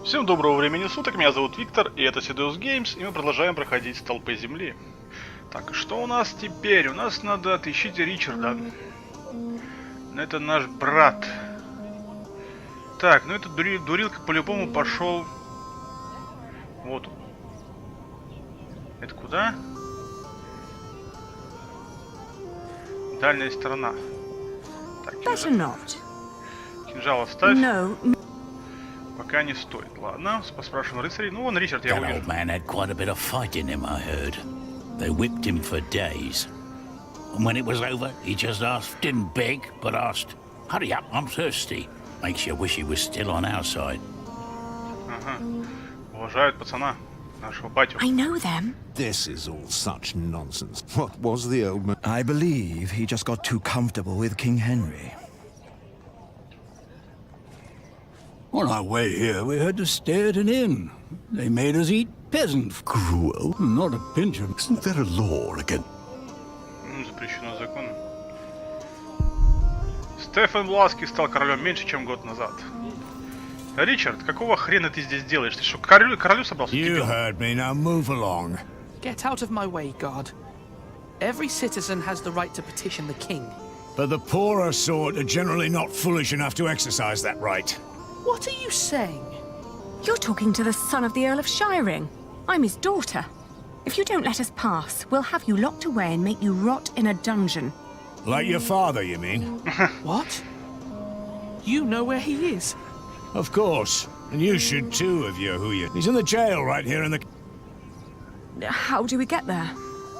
Всем доброго времени суток, меня зовут Виктор, и это Seduce Games, и мы продолжаем проходить Столпы Земли. Так, что у нас теперь? У нас надо отыщите Ричарда. Это наш брат. Так, ну этот дурилка по-любому пошел. Вот он. Это куда? Дальняя сторона. Так, кинжал оставь. Пока не стоит. Ладно, поспрашиваем рыцарей. Ну, вон Ричард, я увижу. They whipped him for days. And when it was over, he just asked, didn't beg, but asked, hurry up, I'm thirsty. Makes you wish he was still on our side. Ага. Уважают пацана, нашего батю. I know them. This is all such nonsense. What was the old man? I believe he just got too comfortable with King Henry. On our way here, we had to stay at an inn. They made us eat peasant. Cruel? Not a pinch of... Isn't there a law against... Запрещено законом. Стефан Бласки стал королем меньше, чем год назад. Ричард, какого хрена ты здесь делаешь? Ты что, королю собрался? You heard me, now move along. Get out of my way, guard. Every citizen has the right to petition the king. But the poorer sort are generally not foolish enough to exercise that right. What are you saying? You're talking to the son of the Earl of Shiring. I'm his daughter. If you don't let us pass, we'll have you locked away and make you rot in a dungeon. Like your father, you mean? What? You know where he is? Of course. And you should too, if you're who you... He's in the jail right here in the... How do we get there?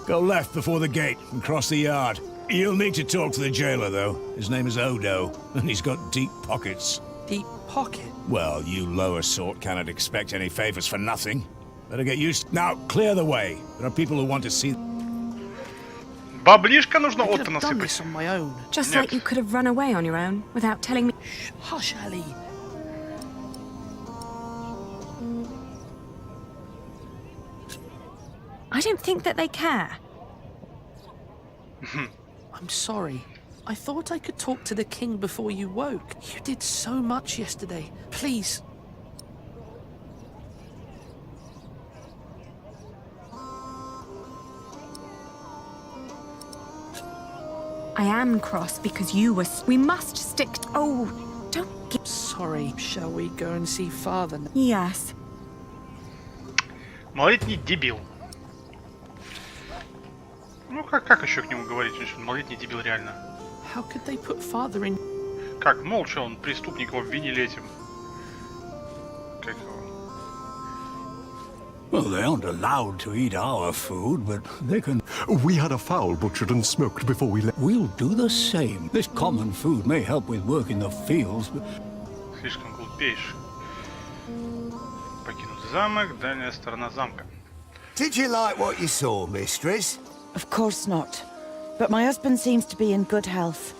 Go left before the gate and cross the yard. You'll need to talk to the jailer, though. His name is Odo, and he's got deep pockets. Deep pocket? Well, you lower sort cannot expect any favors for nothing. Better get used... Now, clear the way. There are people who want to see... Баблишка нужно I could отто have done насыпать. this on my own. Just Нет. like you could have run away on your own without telling me. Shh, hush, Ali. I don't think that they care. I'm sorry. I thought I could talk to the king before you woke. You did so much yesterday. Please. I am cross because you were. We must stick. Oh, don't get. Sorry. Shall we go and see father now? Yes. Малолетний дебил. Ну как еще к нему говорить? Он малолетний дебил реально. How could they put father in? Как молча он преступник, его обвинили этим. Как его? Well, they aren't allowed to eat our food, but they can... We had a fowl butchered and smoked before we left. We'll do the same. This common food may help with work in the fields, but... Слишком глупеешь. Покинуть замок, дальняя сторона замка. Did you like what you saw, mistress? Of course not. But my husband seems to be in good health.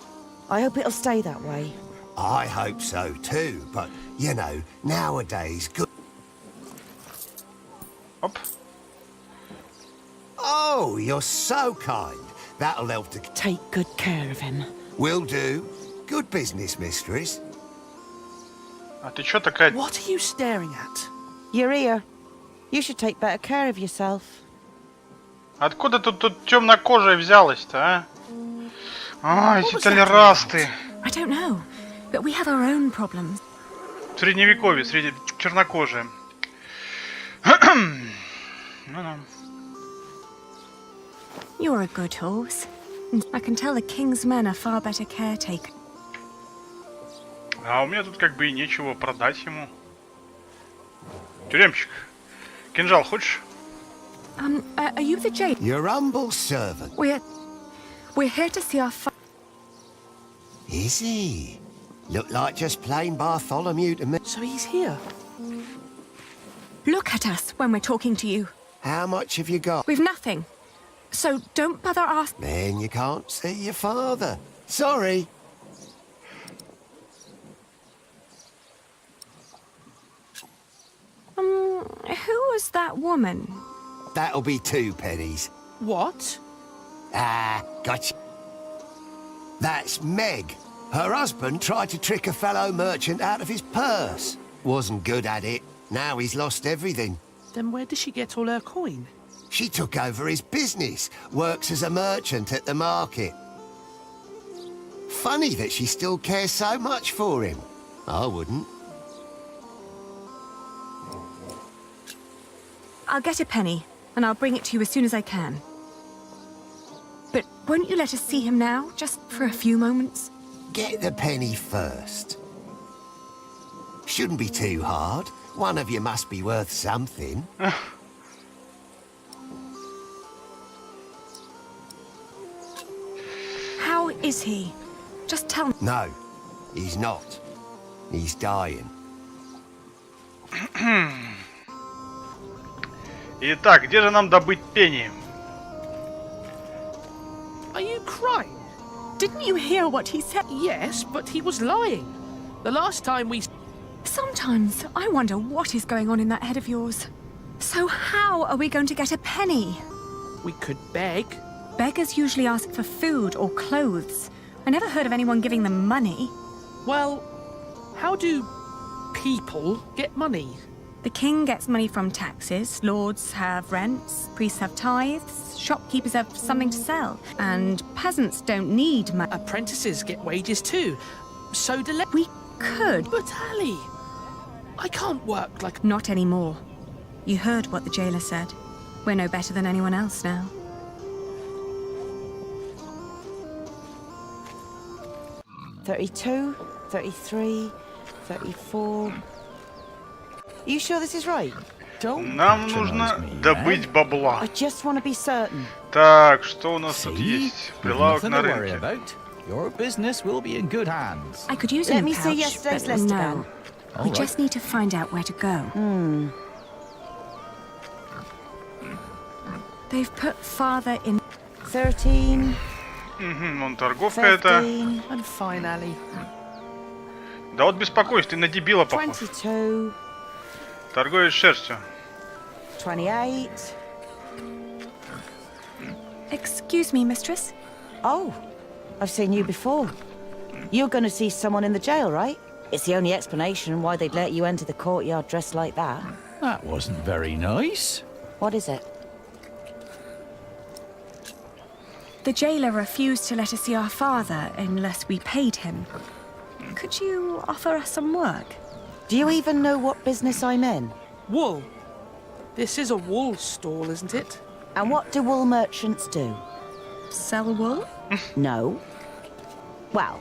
I hope it'll stay that way. I hope so too, but, you know, nowadays good... Оп. Oh, you're so kind. That'll help to... Take good care of him. Will do. Good business, mistress. А ты чё такая... What are you staring at? You're here. You should take better care of yourself. Откуда тут темнокожая взялась-то, а? А, эти толерасты. I don't know, but we have our own problems. В средневековье, чернокожие. Ну-ну. You're a good horse. I can tell the king's men are far better caretaker. А у меня тут как бы и нечего продать ему. Тюремщик. Кинжал хочешь? Are you the jailer? Your humble servant. We're here to see our Is he? Look like just plain Bartholomew to me. So he's here. Look at us when we're talking to you. How much have you got? We've nothing. So don't bother asking. Then you can't see your father. Sorry. Who was that woman? That'll be 2 pennies. What? Ah, gotcha. That's Meg. Her husband tried to trick a fellow merchant out of his purse. Wasn't good at it. Now he's lost everything. Then where does she get all her coin? She took over his business, works as a merchant at the market. Funny that she still cares so much for him. I wouldn't. I'll get a penny, and I'll bring it to you as soon as I can. But won't you let us see him now, just for a few moments? Get the penny first. Shouldn't be too hard. One of you must be worth something. How is he? Just tell me. No, he's not. He's dying. Итак, где же нам добыть пенни? Are you crying? Didn't you hear what he said? Yes, but he was lying. The last time we... Sometimes I wonder what is going on in that head of yours. So how are we going to get a penny? We could beg. Beggars usually ask for food or clothes. I never heard of anyone giving them money. Well, how do people get money? The king gets money from taxes, lords have rents, priests have tithes, shopkeepers have something to sell, and peasants don't need money. Apprentices get wages too. So do... We could, But Ali, I can't work like... not anymore. You heard what the jailer said. We're no better than anyone else now. $32, $33, $34. You sure this is right? Нам нужно добыть бабла. I just want to be certain. Так, что у нас тут есть? Прилавок на рынке. Your business will be in good hands. I could use Let a new me see pouch, yesterday's but list no. again. We just need to find out where to go. They've put father in 13, Вон торговка это. 15, I'm fine, Ali. Да вот беспокойся, ты на дебила похож. 22, Торгуешь шерстью. 28. Excuse me, mistress. Oh, I've seen you before. You're going to see someone in the jail, right? It's the only explanation why they'd let you enter the courtyard dressed like that. That wasn't very nice. What is it? The jailer refused to let us see our father unless we paid him. Could you offer us some work? Do you even know what business I'm in? Wool. This is a wool stall, isn't it? And what do wool merchants do? Sell wool? No. Well,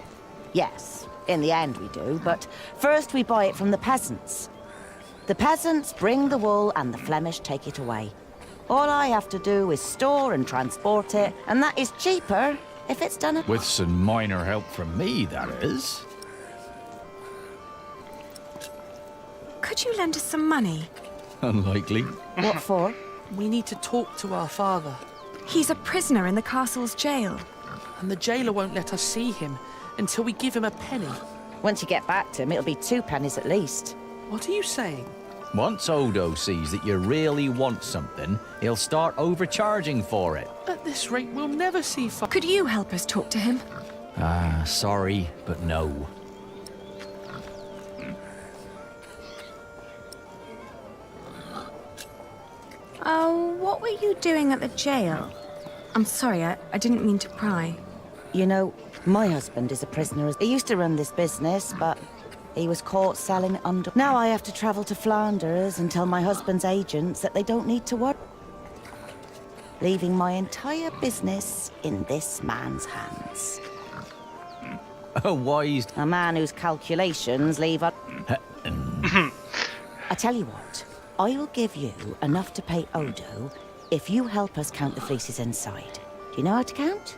yes, in the end we do, but first we buy it from the peasants. The peasants bring the wool and the Flemish take it away. All I have to do is store and transport it, and that is cheaper if it's done at... With some minor help from me, that is. Could you lend us some money? Unlikely. What for? We need to talk to our father. He's a prisoner in the castle's jail. And the jailer won't let us see him until we give him a penny. Once you get back to him, it'll be 2 pennies at least. What are you saying? Once Odo sees that you really want something, he'll start overcharging for it. At this rate, we'll never see Could you help us talk to him? Ah, sorry, but no. Oh, what were you doing at the jail? I'm sorry, I didn't mean to pry. You know, my husband is a prisoner. He used to run this business, but he was caught selling under... Now I have to travel to Flanders and tell my husband's agents that they don't need to work. Leaving my entire business in this man's hands. A wise... A man whose calculations leave a... I tell you what, I will give you enough to pay Odo if you help us count the fleeces inside. Do you know how to count?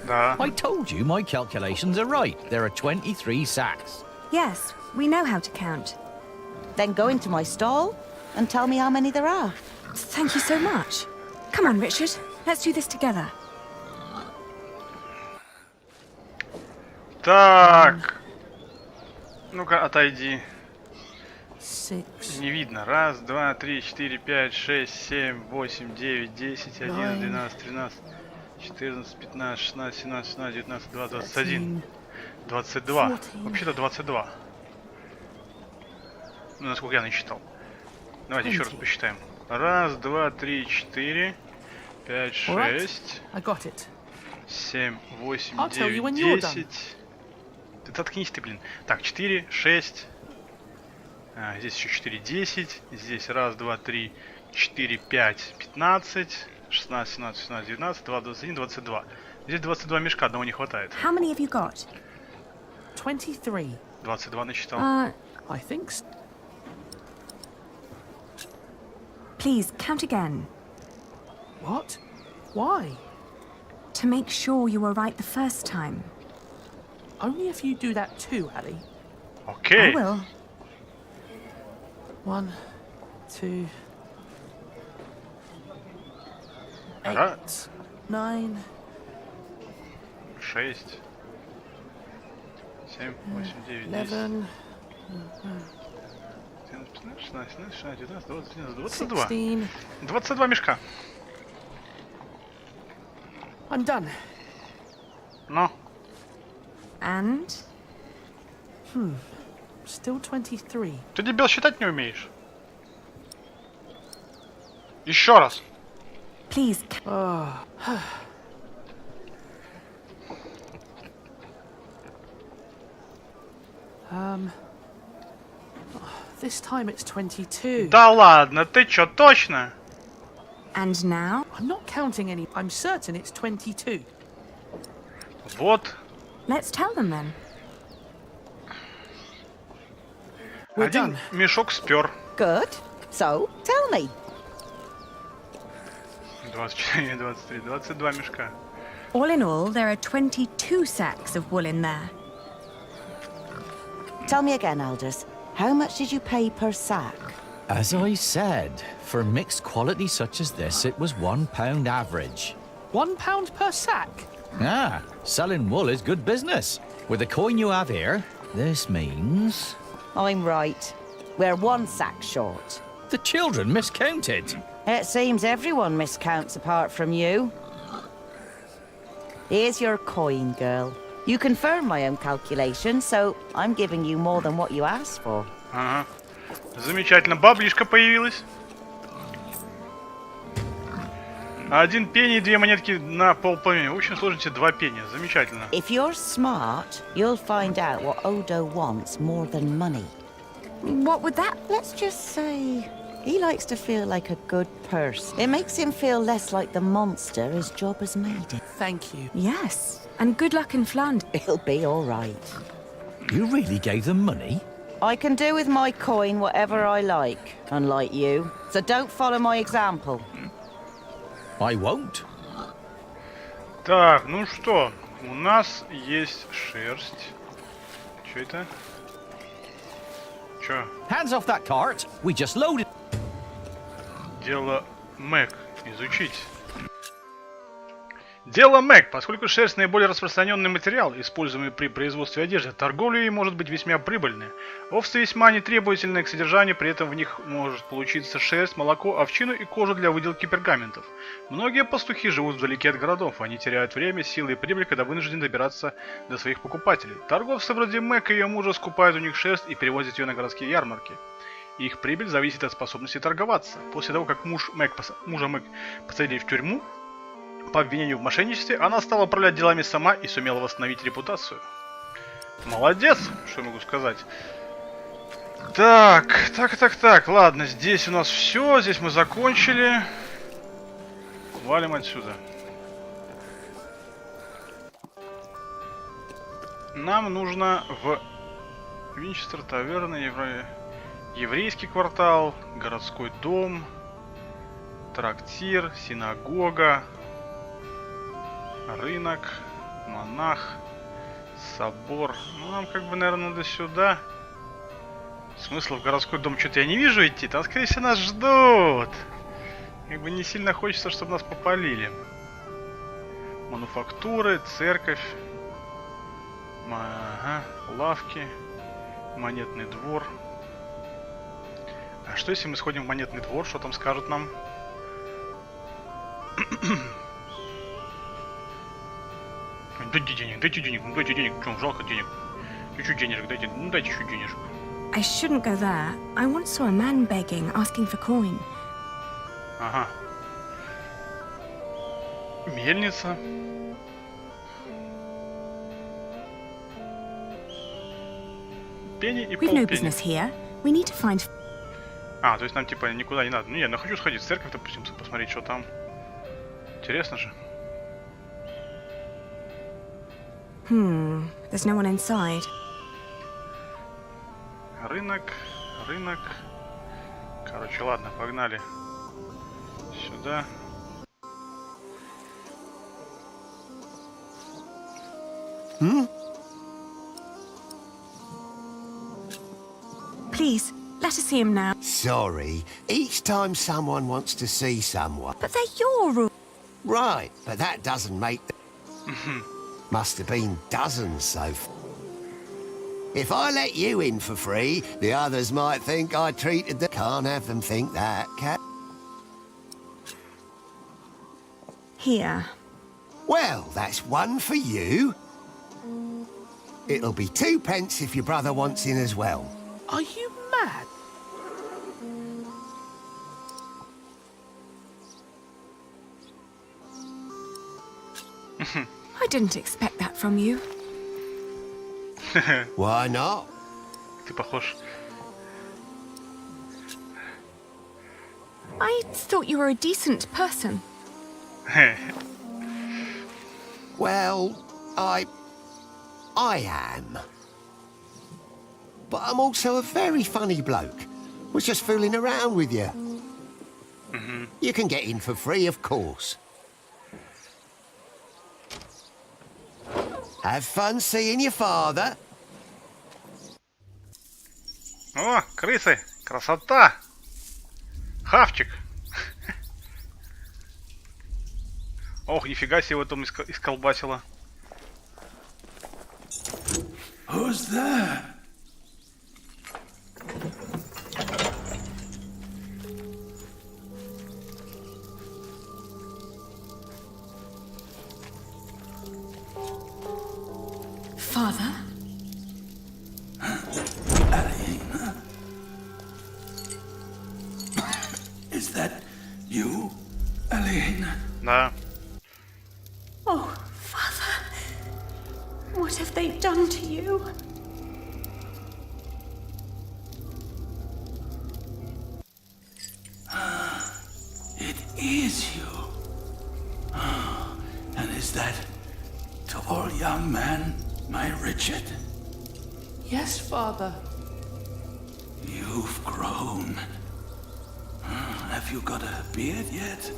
Да. I told you my calculations are right. There are 23 sacks. Yes, we know how to count. Then go into my stall and tell me how many there are. Thank you so much. Come on, Richard. Let's do this together. Так. Ну-ка, отойди. 6. Не видно. 1, 2, 3, 4, 5, 6, 7, 8, 9, 10, 11, 12, 13, 14, 15, 16, 17, 18, 19, 20, 21. 22. Вообще-то 22. Ну, насколько я насчитал. Давайте еще раз посчитаем. 1, 2, 3, 4, 5, 6, 7, 8, 9, 10. Ты откнись ты, блин. Так, 4, 6. Здесь еще 4, 10. Здесь 1, 2, 3, 4, 5, 15, 16, 17, 18, 19, 20, 21, 22. Здесь 22 мешка, одного не хватает. How many have you got? 23. 22 насчитал. I think so. Please, count again. What? Why? To make sure you were right the first time. Only if you do that too, Addy. Окей. I will. 1, 2, Ага. 9. 6, 7, 8, 9, 10, 11, 16, 17, 16, 19, 20, 22. 16. 22 мешка. I'm done. Но. And? Still 23. Ты, дебил, считать не умеешь. Еще раз. Please, This time it's 22. Да ладно, ты чё, точно? and now? I'm not counting any. I'm certain it's 22. Вот. Let's tell them then. We're Один done. мешок спер. Good. So, tell me. 24, 23, 22 мешка. All in all, there are 22 sacks of wool in there. Tell me again, Aldous. How much did you pay per sack? As I said, for mixed quality such as this, it was £1 average. £1 per sack. Ah, selling wool is good business. With the coin you have here, this means... I'm right. We're 1 sack short. The children miscounted. It seems everyone miscounts apart from you. Here's your coin, girl. You confirm my own calculation, so I'm giving you more than what you asked for. Ага. Замечательно. Баблишка появилась. 1 пенни и 2 монетки на полпенни. В общем сложности 2 пенни. Замечательно. If you're smart, you'll find out what Odo wants more than money. What would that? Let's just say he likes to feel like a good person. It makes him feel less like the monster his job has made him. Thank you. Yes, and good luck in Flanders. He'll be all right. You really gave them money? I can do with my coin whatever I like, unlike you. So don't follow my example. I won't. Так, ну что, у нас есть шерсть. Что это? Чё? Hands off that cart. We just loaded. Дело Мэг. Изучить. Дело Мэг. Поскольку шерсть наиболее распространенный материал, используемый при производстве одежды, торговля ей может быть весьма прибыльной. Овцы весьма нетребовательны к содержанию, при этом в них может получиться шерсть, молоко, овчину и кожу для выделки пергаментов. Многие пастухи живут вдалеке от городов, они теряют время, силы и прибыль, когда вынуждены добираться до своих покупателей. Торговцы вроде Мэг и ее мужа скупают у них шерсть и перевозят ее на городские ярмарки. Их прибыль зависит от способности торговаться. После того, как мужа Мэг посадили в тюрьму по обвинению в мошенничестве, она стала управлять делами сама и сумела восстановить репутацию. Молодец, что я могу сказать. Так, ладно, здесь у нас все, здесь мы закончили. Валим отсюда. Нам нужно в Винчестер, таверна, еврейский квартал, городской дом, трактир, синагога, рынок, монах, собор. Ну, нам как бы, наверное, надо сюда. Смысла в городской дом что-то я не вижу идти. Там, скорее всего, нас ждут. Как бы не сильно хочется, чтобы нас попалили. Мануфактуры, церковь. Ага, лавки. Монетный двор. А что если мы сходим в монетный двор? Что там скажут нам? Дайте денег, ну дайте денег. Чем жалко денег? Чуть-чуть денежек дайте, ну дайте чуть денежек. I shouldn't go there. I once saw a man begging, asking for coin. Ага. Мельница. Пенни и We've no полпенни. business here. We need to find... А, то есть нам типа никуда не надо. Ну, я хочу сходить в церковь, допустим, посмотреть, что там. Интересно же. There's no one inside. Рынок, рынок. Короче, ладно, погнали. Сюда. Please, let us see him now. Sorry, each time someone wants to see someone... But they're your rules. Right, but that doesn't make... Must have been dozens so far. If I let you in for free, the others might think I treated them... Can't have them think that, cat. Here. Well, that's one for you. It'll be 2 pence if your brother wants in as well. Are you mad? I didn't expect that from you. Why not? Ты похож. I thought you were a decent person. Well, I am. But I'm also a very funny bloke. Was just fooling around with you. You can get in for free, of course. Have fun seeing your father. О, крысы! Красота! Хавчик! Ох, нифига себе его там исколбасило. Who's there? Father? Is that you, Elena? Да. Oh, Father. What have they done to you? It is you. And is that tall young man my Richard? Yes, Father. You've grown. Have you got a beard yet?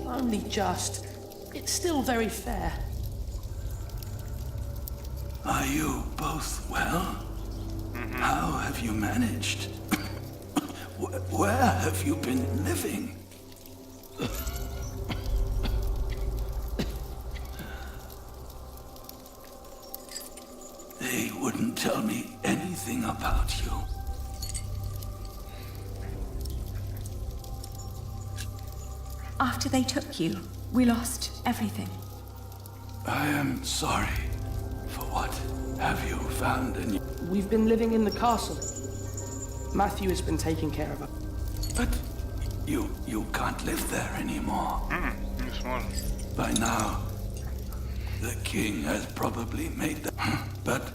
Only just. It's still very fair. Are you both well? How have you managed? Where have you been living? They wouldn't tell me anything about you. After they took you, we lost everything. I am sorry. For what have you found a new... We've been living in the castle. Matthew has been taking care of it. But you can't live there anymore. Не сможем. By now, the king has probably made the... But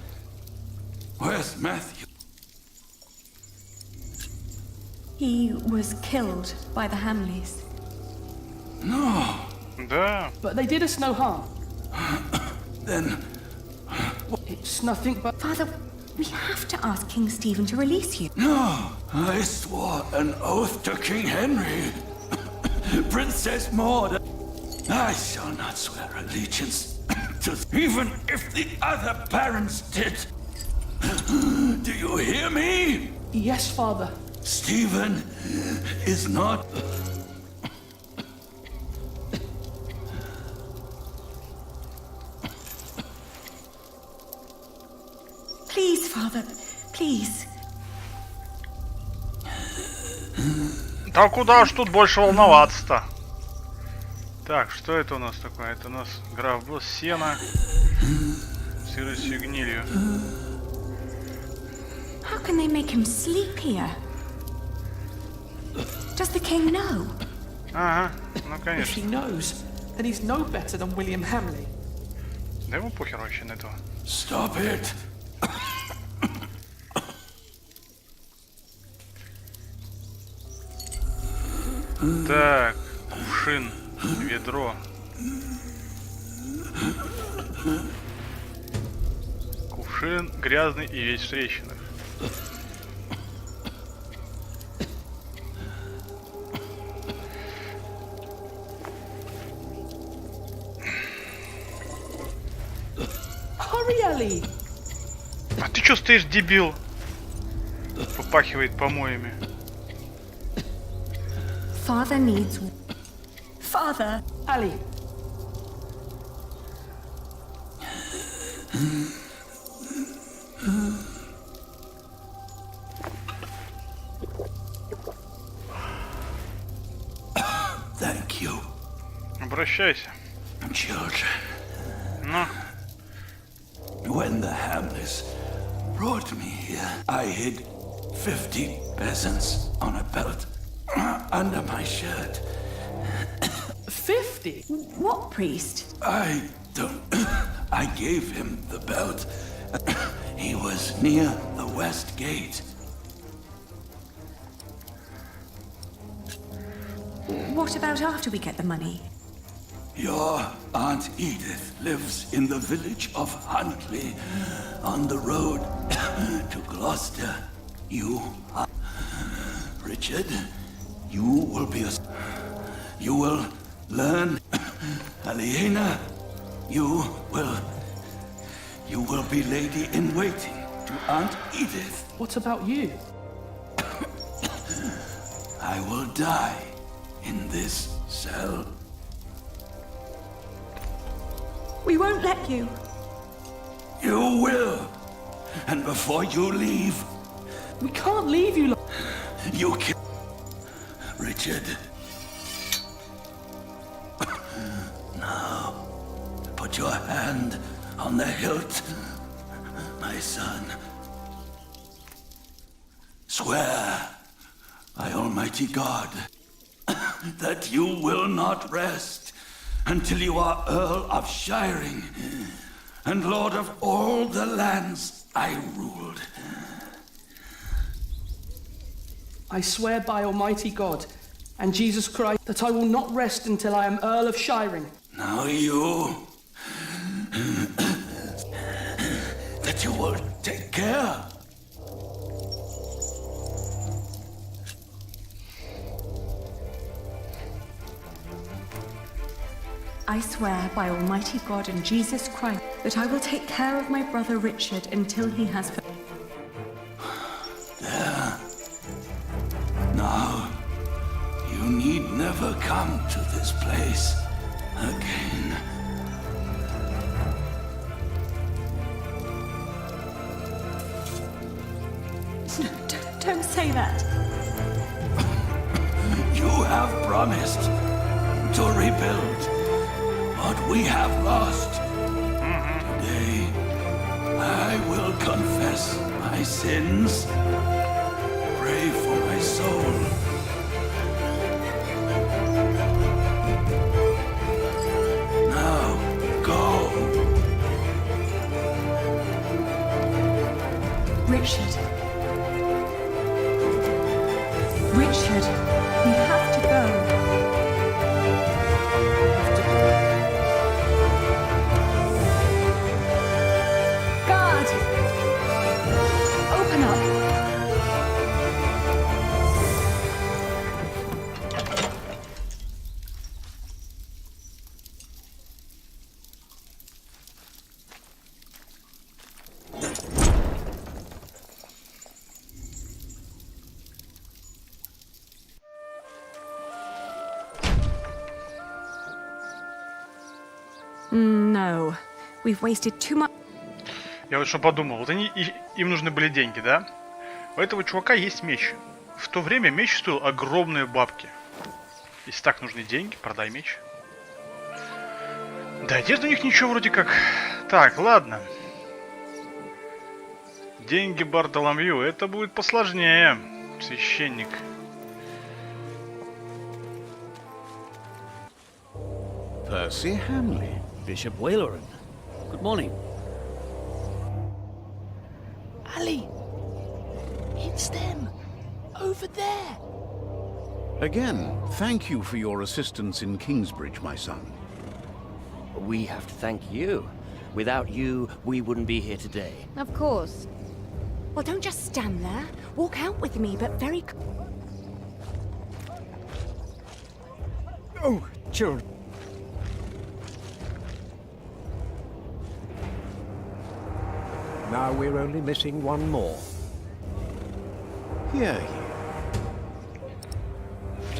where's Matthew? He was killed by the Hamleys. No. Да. But they did us no harm. Then It's nothing but... Father, we have to ask King Stephen to release you. no. I swore an oath to King Henry. Princess Maud. I shall not swear allegiance to... Even if the other parents did. Do you hear me? Yes, Father. Stephen is not... Please, Father, please. Да куда ж тут больше волноваться-то? Так, что это у нас такое? Это у нас граф босс сена. сыростью и гнилью. How can they make him sleep here? Does the king know? Ага, ну If he конечно. knows, then he's no better than William Hamley. Да ему похер вообще на этого. Stop it. Так, кувшин, ведро. Кувшин грязный и весь в трещинах. Hurry, Ellie! А ты чё стоишь, дебил? Попахивает помоями. Father needs... Father! Ellie, Thank you, Обращайся. children. Ну, When the Hamleys brought me here, I hid 50 peasants on a belt under my shirt. 50? What priest? I don't... I gave him the belt. He was near the west gate. What about after we get the money? Your Aunt Edith lives in the village of Huntley on the road to Gloucester. You are... Richard, you will be a... You will learn... Aliena, you will be lady in waiting to Aunt Edith. What about you? I will die in this cell. We won't let you. You will. And before you leave, We can't leave you. you kill Richard. Now, put your hand on the hilt, my son. Swear by Almighty God that you will not rest until you are Earl of Shiring and Lord of all the lands I ruled. I swear by Almighty God and Jesus Christ that I will not rest until I am Earl of Shiring. Now you... that you will take care. I swear by Almighty God and Jesus Christ that I will take care of my brother Richard until he has... There. Now, you need never come to this place again. Don't say that. You have promised to rebuild what we have lost. Today, I will confess my sins. Pray for my soul. Now, go. Richard. Richard, we have to go. Guard! Open up. No, we've wasted too much. Я вот что подумал, вот им нужны были деньги, да? У этого чувака есть меч. В то время меч стоил огромные бабки. Если так нужны деньги, продай меч. Да, одежда у них ничего вроде как... Так, ладно. Деньги Бартоломью. Это будет посложнее. Священник. Percy Hamley. Bishop Whaleran. Good morning. Ali! It's them! Over there! Again, thank you for your assistance in Kingsbridge, my son. We have to thank you. Without you, we wouldn't be here today. Of course. Well, don't just stand there. Walk out with me, but very... Oh, children. Now we're only missing one more. Here,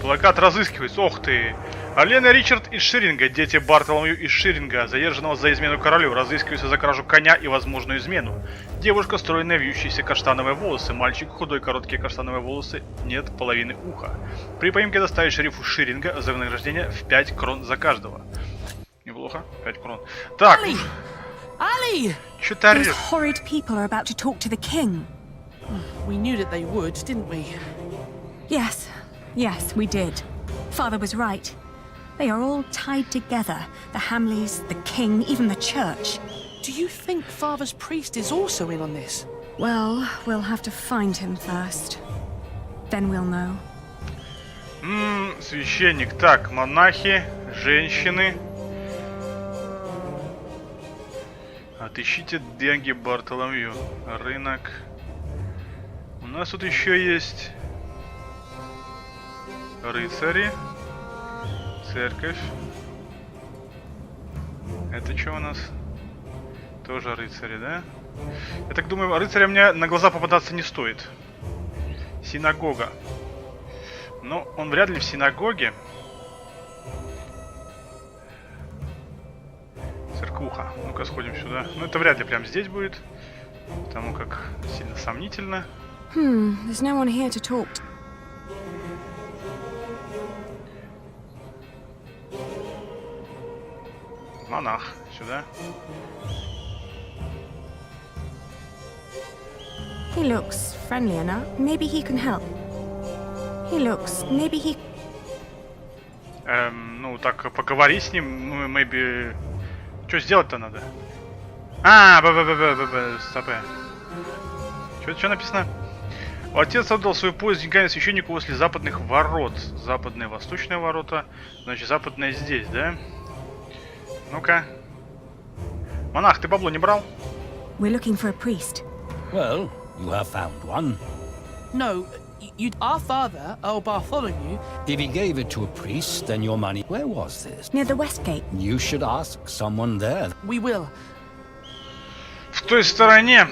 Плакат разыскивается. Ох ты. Алена Ричард из Ширинга, дети Бартоломью из Ширинга, задержанного за измену королю, разыскиваются за кражу коня и возможную измену. Девушка, стройная, вьющиеся каштановые волосы. Мальчик, худой, короткие каштановые волосы, нет половины уха. При поимке доставить шерифу Ширинга за вознаграждение в 5 крон за каждого. Неплохо, 5 крон. Так, Ali! Ali! Чё ты орёшь? Those horrid people are about to talk to the king. We knew that they would, didn't we? Yes, yes, we did. Father was right. They are all tied together. The Hamleys, the king, even the church. Do you think Father's priest is also in on this? Well, we'll have to find him first. Then we'll know. Священник. Так, монахи, женщины. Отыщите деньги Бартоломью. Рынок. У нас тут еще есть рыцари. Церковь. Это что у нас? Тоже рыцари, да? Я так думаю, рыцаря мне на глаза попадаться не стоит. Синагога. Но он вряд ли в синагоге. Церквуха. Ну-ка сходим сюда. Ну это вряд ли прям здесь будет. Потому как сильно сомнительно. There's no one here to talk to. Монах. Сюда. He looks friendly enough. Maybe he can help. Maybe he... Ну так, поговори с ним, ну, maybe... Что сделать-то надо? А, стоп. Что написано? Отец отдал свой пояс с деньгами священнику после западных ворот. Западные, восточные ворота. Значит, западные здесь, да? Ну-ка. Монах, ты бабло не брал? We're looking for a priest. Well, you have found one. No, our father, Earl Bartholomew... If he gave it to a priest, then your money... Where was this? Near the west gate. You should ask someone there. We will. В той стороне.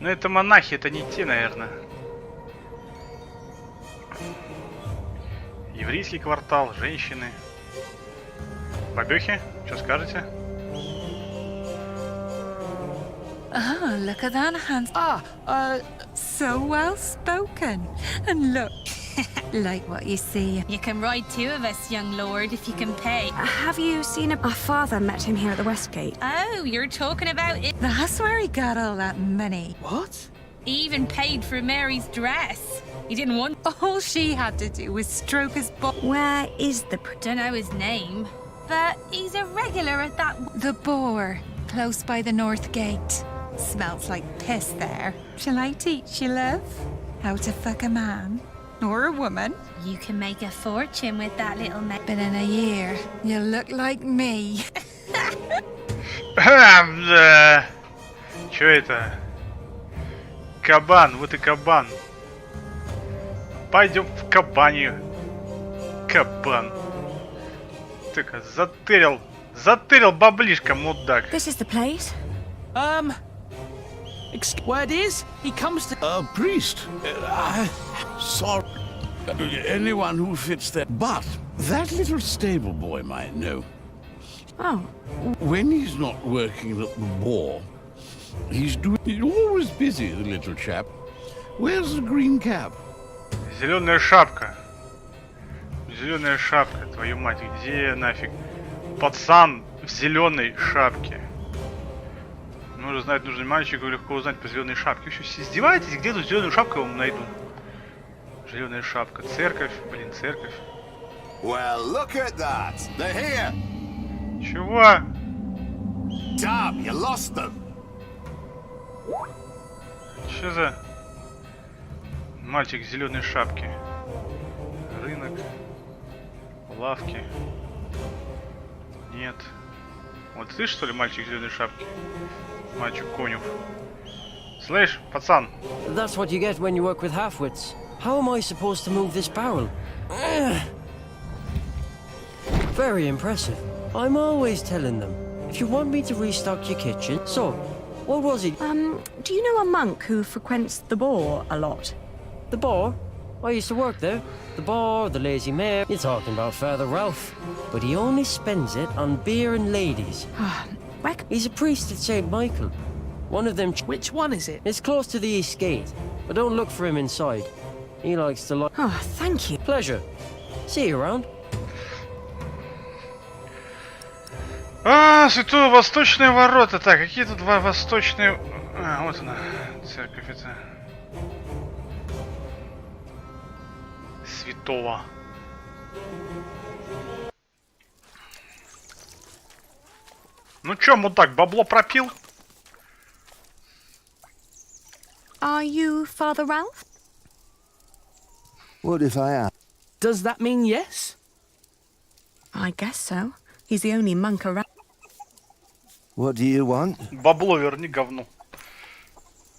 Ну это монахи, это не те, наверное. Еврейский квартал, женщины. Бабёхи, что скажете? Ah, look at that hands. So well spoken. And look, like what you see. You can ride 2 of us, young lord, if you can pay. Have you seen him? Our father met him here at the west gate. Oh, you're talking about it. That's where he got all that money. What? He even paid for Mary's dress. He didn't want... All she had to do was stroke his butt. Where is the... Don't know his name, but he's a regular at that... The boar, close by the north gate. Smells like piss there. Shall I teach you, love? How to fuck a man? Or a woman? You can make a fortune with that little man. But in a year, you'll look like me. Да. Чё это? Кабан, вот и кабан. Пойдем в кабанью. Кабан. Так, затырил баблишко, мудак. This is the place. Word is, he comes to... A priest. Sorry. Anyone who fits that. But that little stable boy might know. Oh. When he's not working at the war, he's always busy, the little chap. Where's the green cap? Зеленая шапка. Зеленая шапка, твою мать, где нафиг? Пацан в зеленой шапке. Нужно знать нужный мальчик, легко узнать по зеленой шапке. Вы что, издеваетесь? Где тут зеленую шапку я вам найду? Зеленая шапка. Церковь. Блин, церковь. Well, look at that. They're here. Чего? Damn, you lost them. Что за мальчик в зеленой шапке? Рынок. Лавки. Нет. Вот ты что ли мальчик в зеленой шапке? Мальчик конюх. Слышь, пацан. That's what you get when you work with half-wits. How am I supposed to move this barrel? Very impressive. I'm always telling them, if you want me to restock your kitchen. So, what was it? Do you know a monk who frequents the Boar a lot? The bar? I used to work there. The bar, the lazy mare. You're talking about Father Ralph. But he only spends it on beer and ladies. He's a priest at St. Michael. One of them... Which one is it? It's close to the East Gate. But don't look for him inside. He likes to look... Oh, thank you. Pleasure. See you around. Святое Восточные ворота. Так, какие тут два восточные... вот она, церковь это. Святого. Ну чё, мудак, бабло пропил? Are you Father Ralph? What if I am? Does that mean yes? I guess so. He's the only monk around. What do you want? Бабло верни, говно.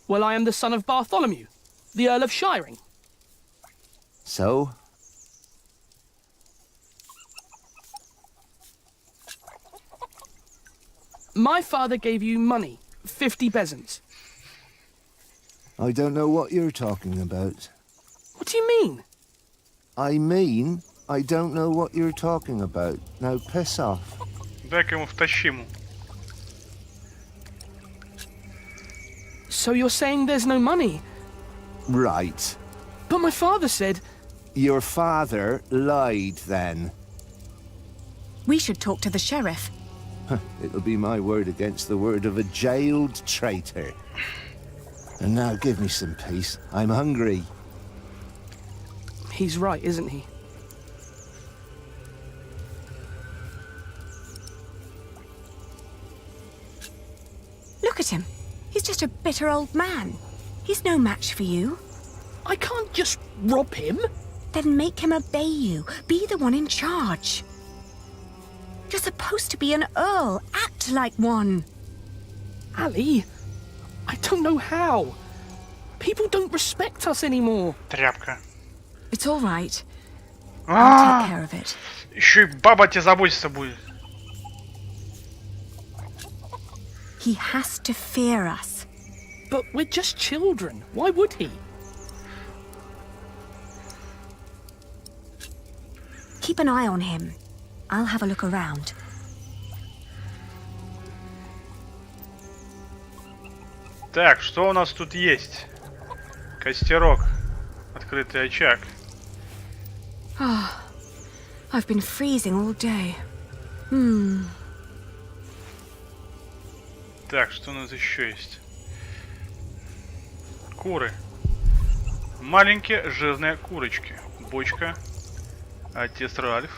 Well, I am the son of Bartholomew, the Earl of Shiring. So? My father gave you money, 50 bezants. I don't know what you're talking about. What do you mean? I mean, I don't know what you're talking about. Now piss off. Дай-ка ему втащим. So you're saying there's no money? Right. But my father said... Your father lied then. We should talk to the sheriff. It'll be my word against the word of a jailed traitor. And now give me some peace. I'm hungry. He's right, isn't he? Look at him. He's just a bitter old man. He's no match for you. I can't just rob him. Then make him obey you. Be the one in charge. You're supposed to be an earl. Act like one. Ali, I don't know how. People don't respect us anymore. Тряпка. It's all right. I'll take care of it. Еще и баба тебе заботиться будет. He has to fear us. But we're just children. Why would he? Keep an eye on him. I'll have a look around. Так, что у нас тут есть? Костерок. Открытый очаг. I've been freezing all day. Так, что у нас еще есть? Куры. Маленькие жирные курочки. Бочка. Отец Ральф.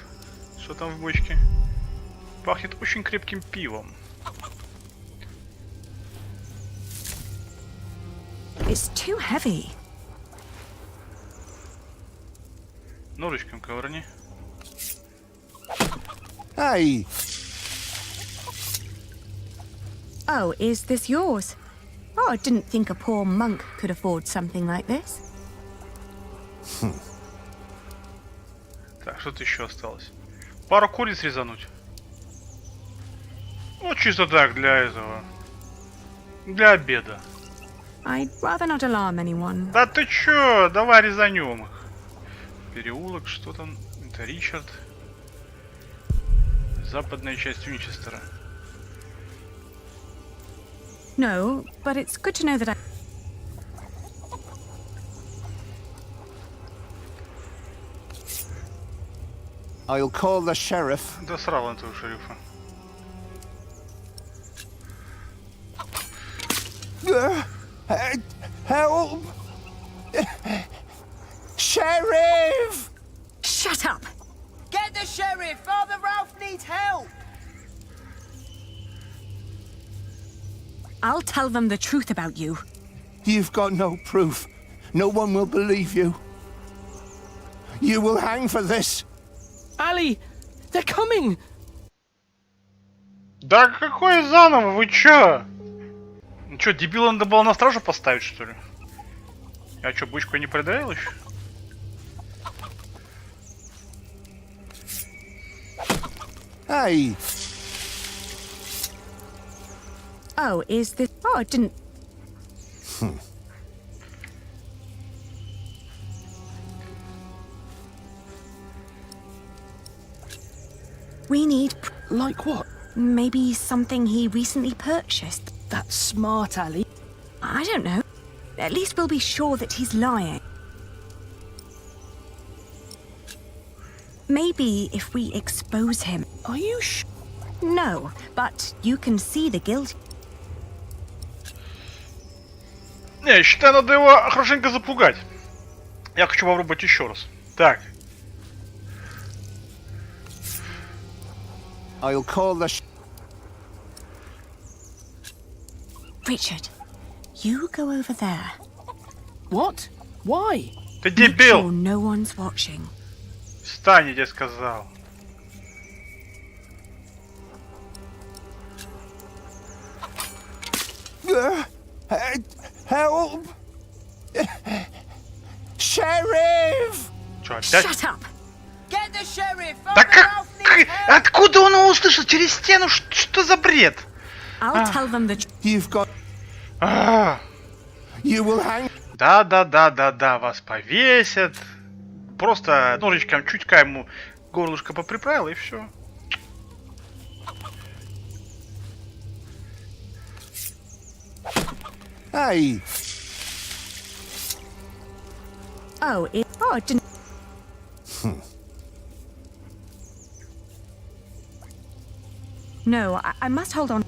Что там в бочке? Пахнет очень крепким пивом. It's too heavy. Ножичком ковырни. Hey! Oh, is this yours? Oh, I didn't think a poor monk could afford something like this. Так, что-то еще осталось. Пару куриц резануть. Ну, чисто так, для этого. Для обеда. I'd rather not alarm anyone. Да ты чё? Давай резанем их. Переулок, что там? Это Ричард. Западная часть Винчестера. No, but it's good to know that I... I'll call the sheriff. Да срал этого шерифа. Help! Sheriff! Shut up! Get the sheriff! Father Ralph needs help! I'll tell them the truth about you. You've got no proof. No one will believe you. You will hang for this. Ali, they're coming! Да какой заново, вы чё? Ну чё, дебила надо было на стражу поставить, что ли? Я чё, бычку не продаил еще? Hey! Oh, is this... Oh, I didn't... We need... Like what? Maybe something he recently purchased. That's smart, Ali. I don't know. At least we'll be sure that he's lying. Maybe if we expose him... Are you sure? No, but you can see the guilt. Не, я считаю, надо его хорошенько запугать. Я хочу попробовать еще раз. Так. I'll call the Richard, you go over there. What? Why? Ты Make дебил! sure no one's watching. Встань, я тебе сказал. Help! Sheriff! Чё, опять? Shut up! Get the sheriff! Да Father как? Ralph needs help! Откуда он его услышал? Через стену? Что за бред? I'll tell them the... You've got... А, You will hang... Да, вас повесят. Просто ножичком чутька ему горлышко поприправил и все. Hey! Oh, it... Oh, I didn't... No, I must hold on.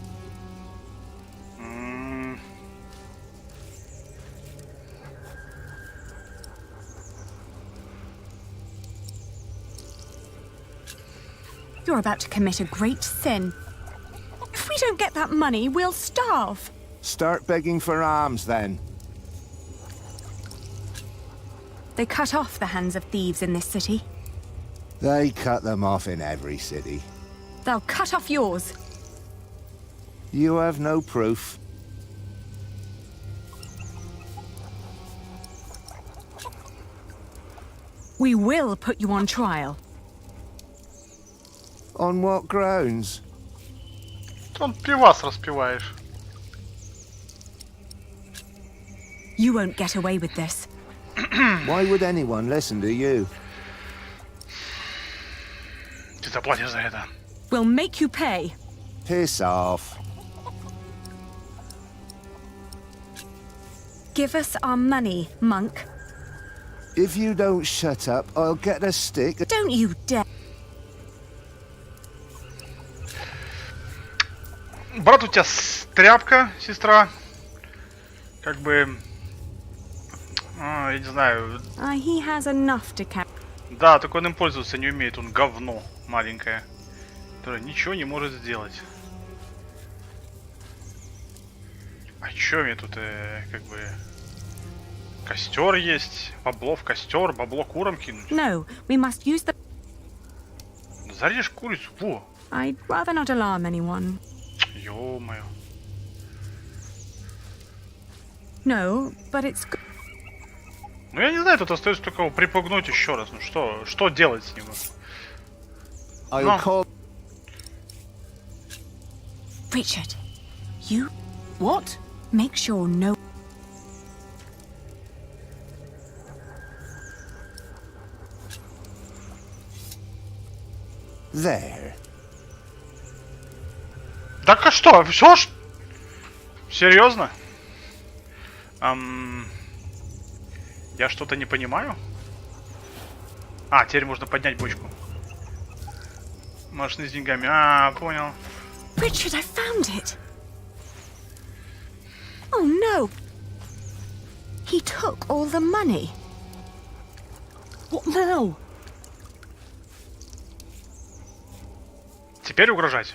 You're about to commit a great sin. If we don't get that money, we'll starve. Start begging for alms, then. They cut off the hands of thieves in this city. They cut them off in every city. They'll cut off yours. You have no proof. We will put you on trial. On what grounds? Он пивас распиваешь. You won't get away with this. Why would anyone listen to you? Ты заплатишь за это. We'll make you pay. Piss off. Give us our money, monk. If you don't shut up, I'll get a stick. Don't you dare. Брат, у тебя тряпка, сестра. Как бы... я не знаю. He has enough to carry. Да, только он им пользоваться не умеет. Он говно маленькое, которое ничего не может сделать. А чё мне тут, как бы... Костер есть. Бабло в костер, бабло курам кинуть. No, we must use the... Зарежь курицу, во. I'd rather not alarm anyone. Ё-моё. No, but it's... Ну я не знаю, тут остается только его припугнуть еще раз. Ну что делать с ним? I'll call... Richard, you... What? Make sure no... There. Так а что? Все? Серьезно? Я что-то не понимаю? А, теперь можно поднять бочку. Машины с деньгами. Понял. Richard, I found it. Oh no. He took all the money. What now? Теперь угрожать.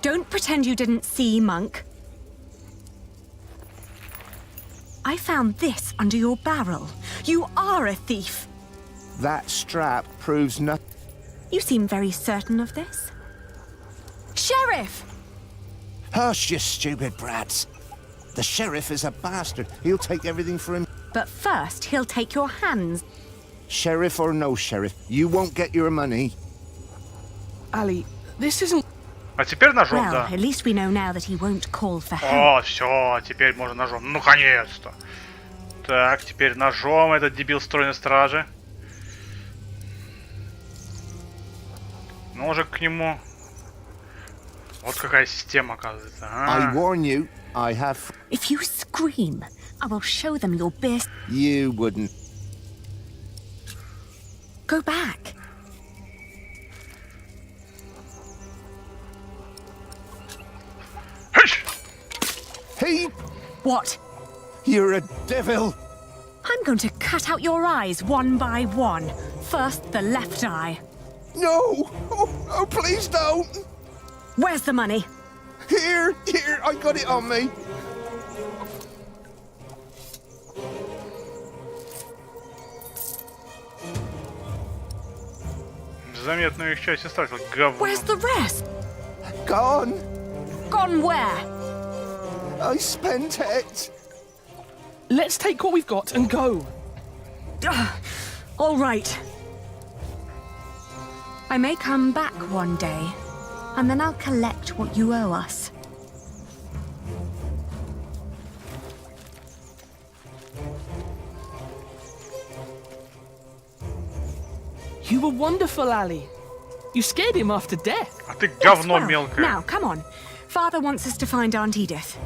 Don't pretend you didn't see, Monk. I found this under your barrel. You are a thief. That strap proves nothing. You seem very certain of this. Sheriff! Hush, you stupid brats. The sheriff is a bastard. He'll take everything for him. But first, he'll take your hands. Sheriff or no sheriff, you won't get your money. Ali, this isn't... А теперь ножом, Well, да. at least we know now that he won't call for help. О, все, теперь можно ножом. Ну, наконец-то. Так, теперь ножом этот дебил стройной стражи. Ножик к нему. Вот какая система, оказывается. I warn you, I have... If you scream, I will show them your best. You wouldn't. Go back. Hey! What? You're a devil! I'm going to cut out your eyes one by one. First, the left eye. No! Oh, please don't! Where's the money? Here, I got it on me. Заметную их часть истратил. Говно. Where's the rest? Gone. Gone where? I spent it. Let's take what we've got and go. All right. I may come back one day, and then I'll collect what you owe us. You were wonderful, Ali. You scared him after death. А ты Yes, говно well, мелкое. now, come on. Father wants us to find Aunt Edith.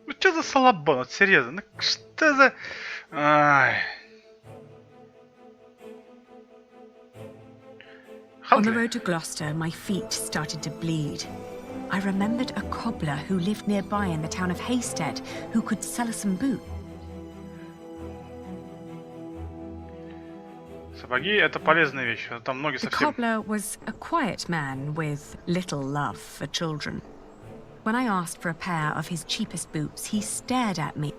Ну что за салабон, вот серьезно, ну что за... Ай. On the road to Gloucester, my feet started to bleed. I remembered a cobbler who lived nearby in the town of Hastead who could sell us some boots. Сапоги это полезная вещь, там ноги The совсем... cobbler was a quiet man with little love for children. When I asked for a pair of his cheapest boots, he stared at me.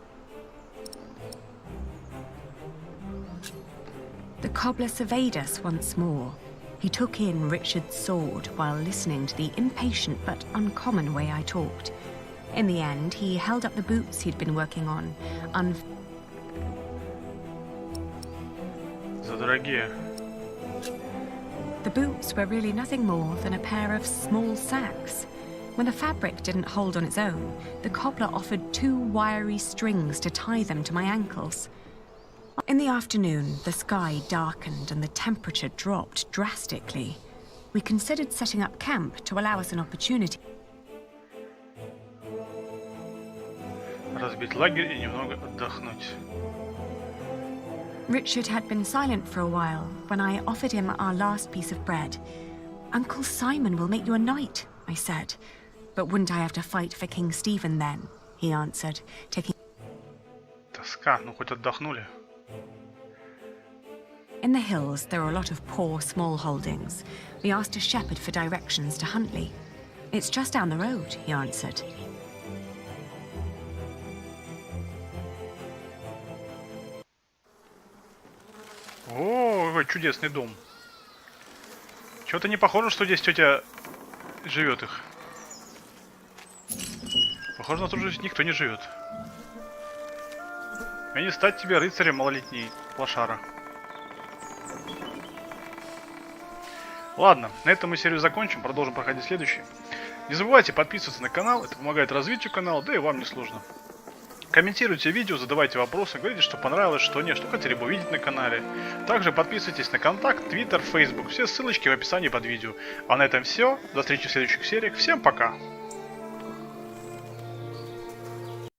The cobbler surveyed us once more. He took in Richard's sword while listening to the impatient but uncommon way I talked. In the end, he held up the boots he'd been working on. За дорогие. The boots were really nothing more than a pair of small sacks. When the fabric didn't hold on its own, the cobbler offered 2 wiry strings to tie them to my ankles. In the afternoon, the sky darkened and the temperature dropped drastically. We considered setting up camp to allow us an opportunity. Разбить лагерь и немного отдохнуть. Richard had been silent for a while when I offered him our last piece of bread. Uncle Simon will make you a knight, I said. But wouldn't I have to fight for King Stephen then? He answered, taking... Тоска, ну хоть отдохнули. In the hills, there are a lot of poor small holdings. We asked a shepherd for directions to Huntley. It's just down the road, he answered. О, какой чудесный дом. Чего-то не похоже, что здесь тетя живет их. Похоже, на то, что здесь никто не живет. И не стать тебе рыцарем малолетней лошара. Ладно, на этом мы серию закончим, продолжим проходить следующий. Не забывайте подписываться на канал, это помогает развитию канала, да и вам не сложно. Комментируйте видео, задавайте вопросы, говорите, что понравилось, что нет, что хотели бы увидеть на канале. Также подписывайтесь на контакт, Twitter, Facebook, все ссылочки в описании под видео. А на этом все, до встречи в следующих сериях, всем пока!